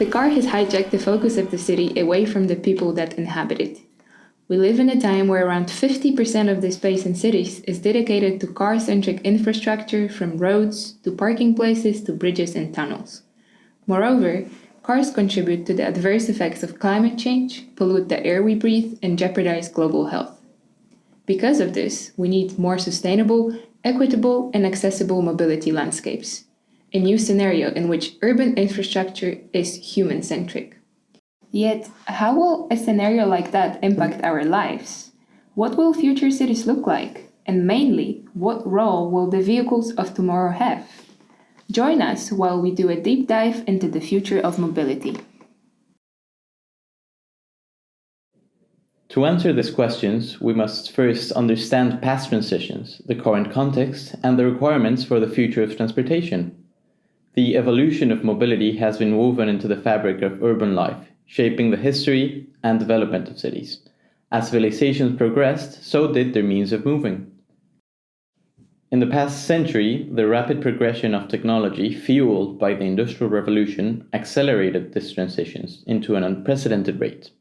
The car has hijacked the focus of the city away from the people that inhabit it. We live in a time where around 50% of the space in cities is dedicated to car-centric infrastructure, from roads to parking places to bridges and tunnels. Moreover, cars contribute to the adverse effects of climate change, pollute the air we breathe, and jeopardize global health. Because of this, we need more sustainable, equitable, and accessible mobility landscapes. A new scenario in which urban infrastructure is human-centric. Yet, how will a scenario like that impact our lives? What will future cities look like? And mainly, what role will the vehicles of tomorrow have? Join us while we do a deep dive into the future of mobility. To answer these questions, we must first understand past transitions, the current context, and the requirements for the future of transportation. The evolution of mobility has been woven into the fabric of urban life, shaping the history and development of cities. As civilizations progressed, so did their means of moving. In the past century, the rapid progression of technology, fueled by the Industrial Revolution, accelerated these transitions into an unprecedented rate.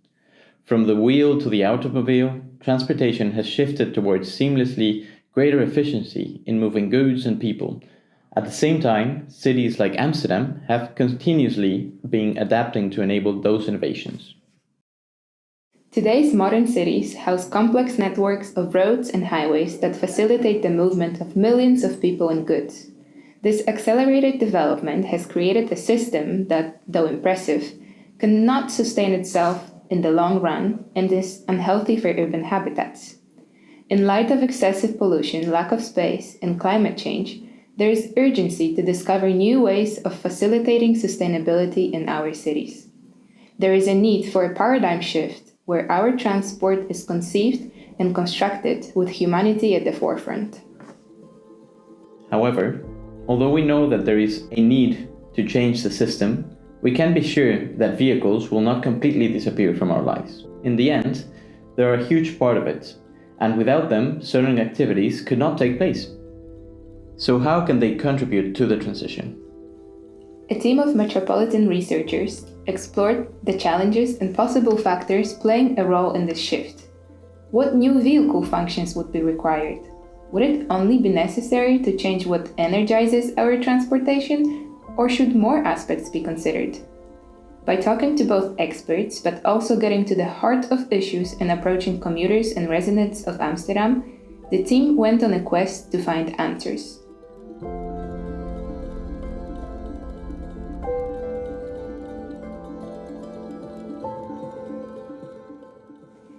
From the wheel to the automobile, transportation has shifted towards seamlessly greater efficiency in moving goods and people. At the same time, cities like Amsterdam have continuously been adapting to enable those innovations. Today's modern cities house complex networks of roads and highways that facilitate the movement of millions of people and goods. This accelerated development has created a system that, though impressive, cannot sustain itself in the long run and is unhealthy for urban habitats. In light of excessive pollution, lack of space, and climate change, there is urgency to discover new ways of facilitating sustainability in our cities. There is a need for a paradigm shift where our transport is conceived and constructed with humanity at the forefront. However, although we know that there is a need to change the system, we can be sure that vehicles will not completely disappear from our lives. In the end, they are a huge part of it, and without them, certain activities could not take place. So how can they contribute to the transition? A team of metropolitan researchers explored the challenges and possible factors playing a role in this shift. What new vehicle functions would be required? Would it only be necessary to change what energizes our transportation, or should more aspects be considered? By talking to both experts, but also getting to the heart of issues and approaching commuters and residents of Amsterdam, the team went on a quest to find answers.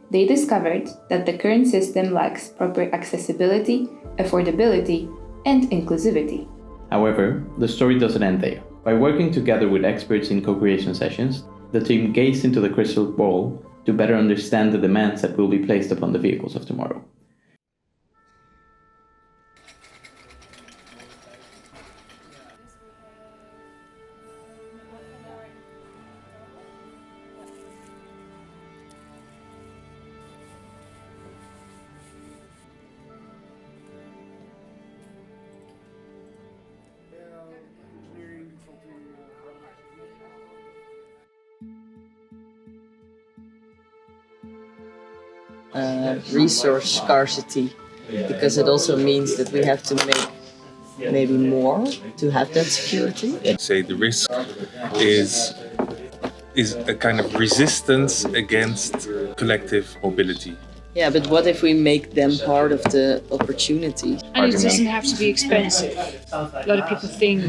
They discovered that the current system lacks proper accessibility, affordability, and inclusivity. However, the story doesn't end there. By working together with experts in co-creation sessions, the team gazed into the crystal ball to better understand the demands that will be placed upon the vehicles of tomorrow. Resource scarcity, because it also means that we have to make maybe more to have that security. Say the risk is a kind of resistance against collective mobility. Yeah, but what if we make them part of the opportunity? And it doesn't have to be expensive. A lot of people think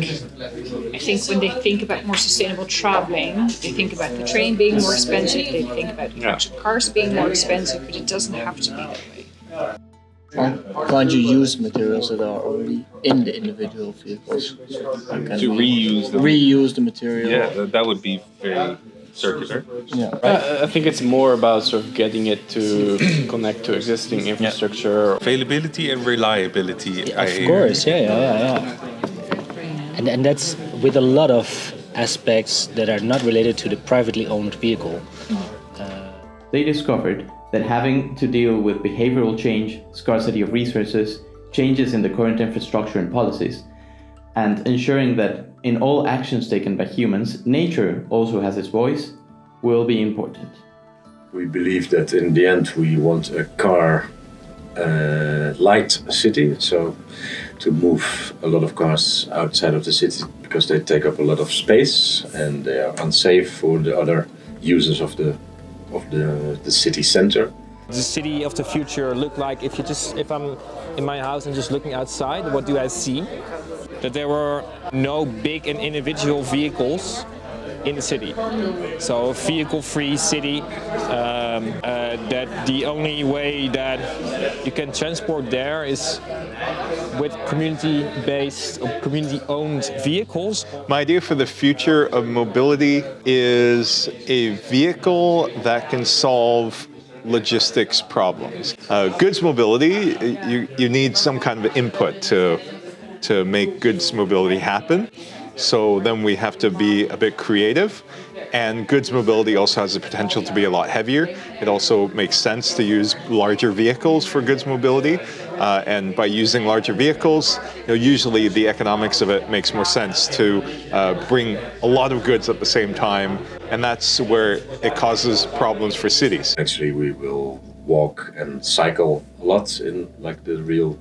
when they think about more sustainable traveling, they think about the train being more expensive, they think about electric cars being more expensive, but it doesn't have to be that way. Can't you use materials that are already in the individual vehicles? To reuse them. Reuse the material. Yeah, that would be very circular. Yeah. I think it's more about sort of getting it to connect to existing infrastructure. Availability and reliability. Of course, yeah. And that's with a lot of aspects that are not related to the privately owned vehicle. They discovered that having to deal with behavioral change, scarcity of resources, changes in the current infrastructure and policies, and ensuring that in all actions taken by humans, nature also has its voice, will be important. We believe that in the end we want a car light city, so to move a lot of cars outside of the city because they take up a lot of space and they are unsafe for the other users of the city center. The city of the future look like if I'm in my house and just looking outside, what do I see? That there were no big and individual vehicles in the city. So a vehicle-free city, that the only way that you can transport there is with community-based or community-owned vehicles. My idea for the future of mobility is a vehicle that can solve logistics problems. Goods mobility, you need some kind of input to make goods mobility happen. So then we have to be a bit creative, and goods mobility also has the potential to be a lot heavier. It also makes sense to use larger vehicles for goods mobility, and by using larger vehicles, usually the economics of it makes more sense to bring a lot of goods at the same time, and that's where it causes problems for cities. Actually, we will walk and cycle a lot in like the real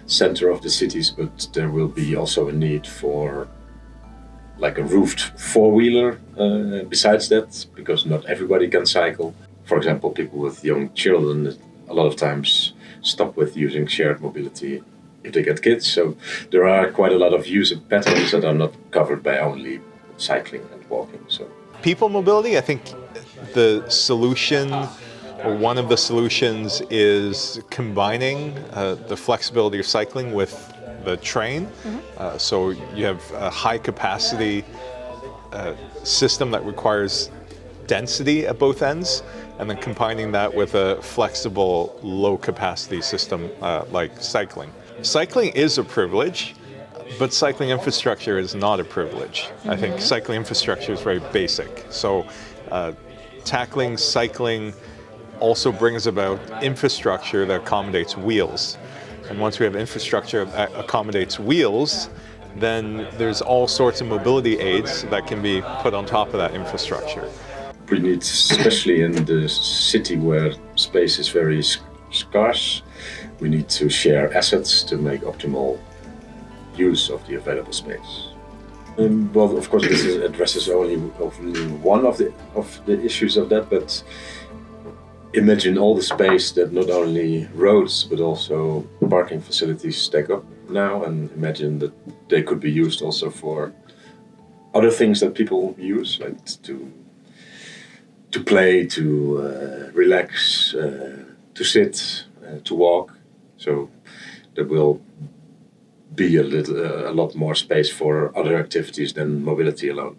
center of the cities, but there will be also a need for like a roofed four-wheeler besides that, because not everybody can cycle. For example, people with young children a lot of times stop with using shared mobility if they get kids. So there are quite a lot of use patterns that are not covered by only cycling and walking. So people mobility, I think the solution, or one of the solutions, is combining the flexibility of cycling with the train. So you have a high capacity system that requires density at both ends, and then combining that with a flexible low capacity system like cycling. Cycling is a privilege, but cycling infrastructure is not a privilege. I think cycling infrastructure is very basic. So tackling cycling also brings about infrastructure that accommodates wheels. And once we have infrastructure that accommodates wheels, then there's all sorts of mobility aids that can be put on top of that infrastructure. We need, especially in the city where space is very scarce, we need to share assets to make optimal use of the available space. Well, of course, this addresses only one of the issues of that, but imagine all the space that not only roads but also parking facilities take up now, and imagine that they could be used also for other things that people use, like to play, to relax, to sit, to walk. So there will be a lot more space for other activities than mobility alone.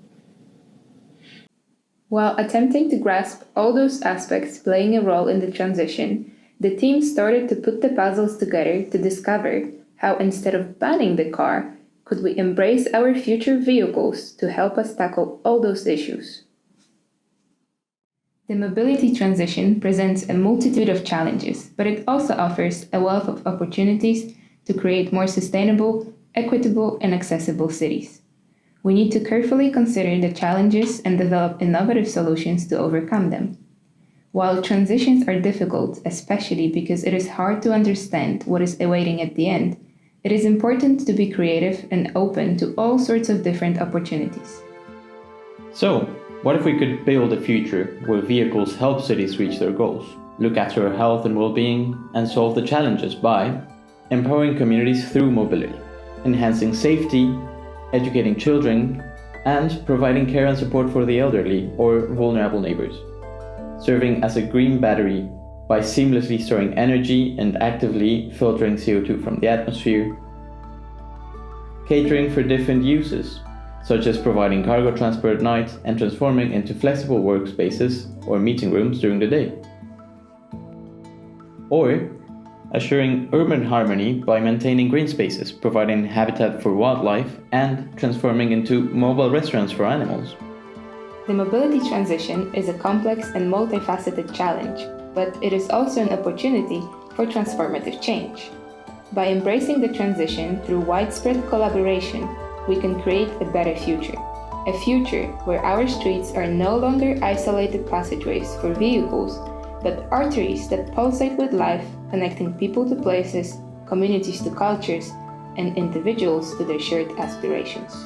While attempting to grasp all those aspects playing a role in the transition, the team started to put the puzzles together to discover how, instead of banning the car, could we embrace our future vehicles to help us tackle all those issues. The mobility transition presents a multitude of challenges, but it also offers a wealth of opportunities to create more sustainable, equitable, and accessible cities. We need to carefully consider the challenges and develop innovative solutions to overcome them. While transitions are difficult, especially because it is hard to understand what is awaiting at the end, it is important to be creative and open to all sorts of different opportunities. So, what if we could build a future where vehicles help cities reach their goals, look after our health and well-being, and solve the challenges by empowering communities through mobility, enhancing safety, educating children, and providing care and support for the elderly or vulnerable neighbors, serving as a green battery by seamlessly storing energy and actively filtering CO2 from the atmosphere, catering for different uses, such as providing cargo transport at night and transforming into flexible workspaces or meeting rooms during the day, or assuring urban harmony by maintaining green spaces, providing habitat for wildlife, and transforming into mobile restaurants for animals. The mobility transition is a complex and multifaceted challenge, but it is also an opportunity for transformative change. By embracing the transition through widespread collaboration, we can create a better future. A future where our streets are no longer isolated passageways for vehicles, but arteries that pulsate with life, connecting people to places, communities to cultures, and individuals to their shared aspirations.